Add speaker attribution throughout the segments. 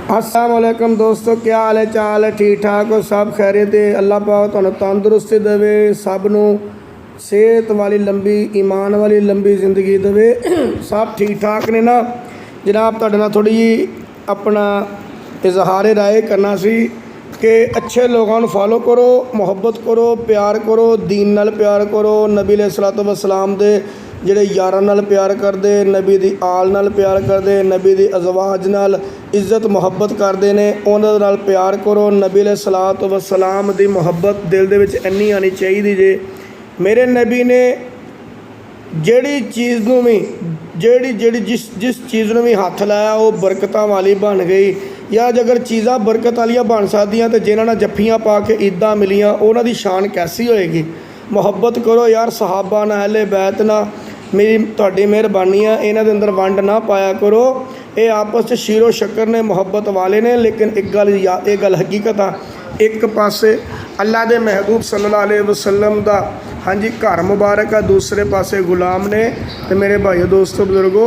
Speaker 1: अस्सलाम वालेकुम दोस्तों, क्या हाल है चाल है? ठीक ठाक हो? सब खैरियत है? अल्लाह पाक तुहानू तंदुरुस्ती देवे, सब नू सेहत वाली लंबी ईमान वाली लंबी जिंदगी देवे। सब ठीक ठाक ने ना जनाब? तुहाडे नाल थोड़ी जी अपना इजहार राय करना सी कि अच्छे लोगों को फॉलो करो, मुहब्बत करो, प्यार करो, दीन नाल प्यार करो, नबी अलैहिस्सलातु वस्सलाम दे ਜਿਹੜੇ यारां नाल प्यार करते, नबी दी आल नाल प्यार करते, नबी दी अजवाज नाल इज्जत मुहब्बत करते ने, उन्हां नाल प्यार करो। नबी अलैहिस्सलातु वस्सलाम दी मुहब्बत दिल दे विच इन्नी आनी चाहिए जे मेरे नबी ने जिहड़ी चीज़ नूं भी जिहड़ी जिस चीज़ नूं भी हत्थ लाया वो बरकतां वाली बन गई। या अगर चीज़ां बरकत वालियां बन सकदियां तो जिन्हां नाल जफ्फियां पा के ईदां मिलियां उन्हां दी शान कैसी होएगी। मुहब्बत करो यार सहाबा ना, अहले बैत ना, मेरी तुहाडी मेहरबानी है, इन्हां दे अंदर वंड ना पाया करो। ये आपस च शीरो शक्कर ने, मुहब्बत वाले ने। लेकिन एक गल हकीकत आ, एक पासे अल्लाह के महबूब सल्लल्लाहु अलैहि वसल्लम दा हाँ जी घर मुबारक आ, दूसरे पासे गुलाम ने। तो मेरे भाइयों दोस्तों बुजुर्गो,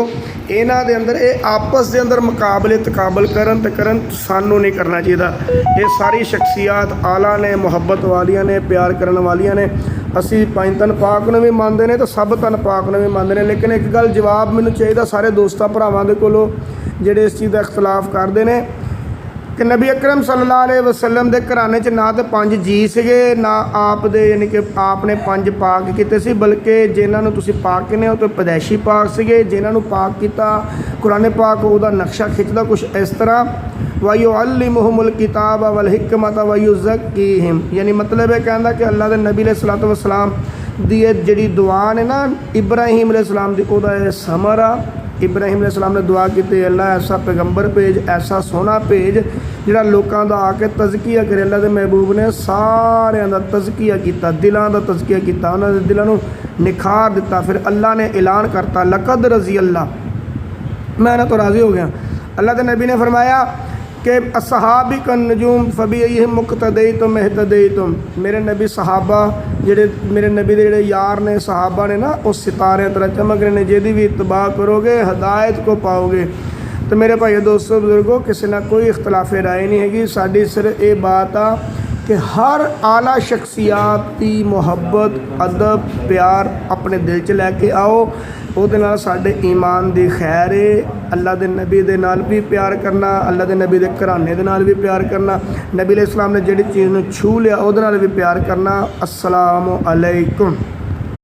Speaker 1: इन्हां दे अंदर ये आपस के अंदर मुकाबले तकाबल करन सानू नहीं करना चाहिए। ये सारी शख्सियात आला ने, मुहब्बत वालियां ने, प्यार करने वालियां ने। असी पंज तन पाक ने भी मानते हैं तो सब तन पाक ने भी मानते हैं। लेकिन एक गल जवाब मैनू चाहिए सारे दोस्तों भरावां दे कोलों जिहड़े इस चीज़ का इख्तलाफ करते हैं कि नबी अकरम सल्लल्लाहु अलैहि वसल्लम के घराने च ना तो पंज जी सीगे, ना आप दे यानी कि आपने पंज पाक किते सी, बल्कि जिन्होंने तुसीं पाक कहने हो तो पैदैशी पाक सीगे। जिन्होंने पाक किया कुरान पाक उहदा नक्शा खिंचदा कुछ इस तरह, वयुअल्लिमुहुमुल किताब वल हिकमत वयुज़क्कीहिम, यानी मतलब है कहना कि अल्लाह के नबी अलैहिस्सलातु वस्सलाम दी जिहड़ी दुआ ने ना इब्राहीम अलैहिस्सलाम दी, उहदा समर आ। इब्राहीम अलैहिस्सलाम ने दुआ की, अल्लाह ऐसा पैगंबर भेज, ऐसा सोहना भेज जिहड़ा लोकां दा आके तज़किया करे। अल्लाह के महबूब ने सारियां दा तज़किया किया, दिलों का तज़किया किया, उन्हां दे दिलों नूं निखार दिता। फिर अल्लाह ने ऐलान करता लक़द रज़ी अल्लाह, मैं ना तो राज़ी हो गया। अल्लाह के नबी ने फरमाया कि असहाबी कन नजूम फ़बीहिम मुक़्तदयतुम इहतदयतुम, मेरे नबी सहाबा जेडे मेरे नबी के जेडे यार ने, सहाबा ने ना, उस सितारे तरह चमक रहे ने, जिहदी भी इत्तबा करोगे हदायत को पाओगे। तो मेरे भाई दोस्तों बुजुर्गो, किसी ना कोई इख्तलाफ राय नहीं हैगी। साडी सिर्फ ये बात आ कि हर आला शख्सियात की मुहब्बत, अदब, प्यार अपने दिल च लैके आओ। ਉਹਦੇ ਨਾਲ ਸਾਡੇ ईमान ਦੀ खैर है। अल्लाह के नबी दे नाल भी प्यार करना, अल्लाह के नबी के घराने दे नाल भी प्यार करना, नबी अलैहिस्सलाम ने जिहड़ी चीज़ नूं छू लिया ਉਹਦੇ ਨਾਲ भी प्यार करना। अस्सलामु अलैकुम।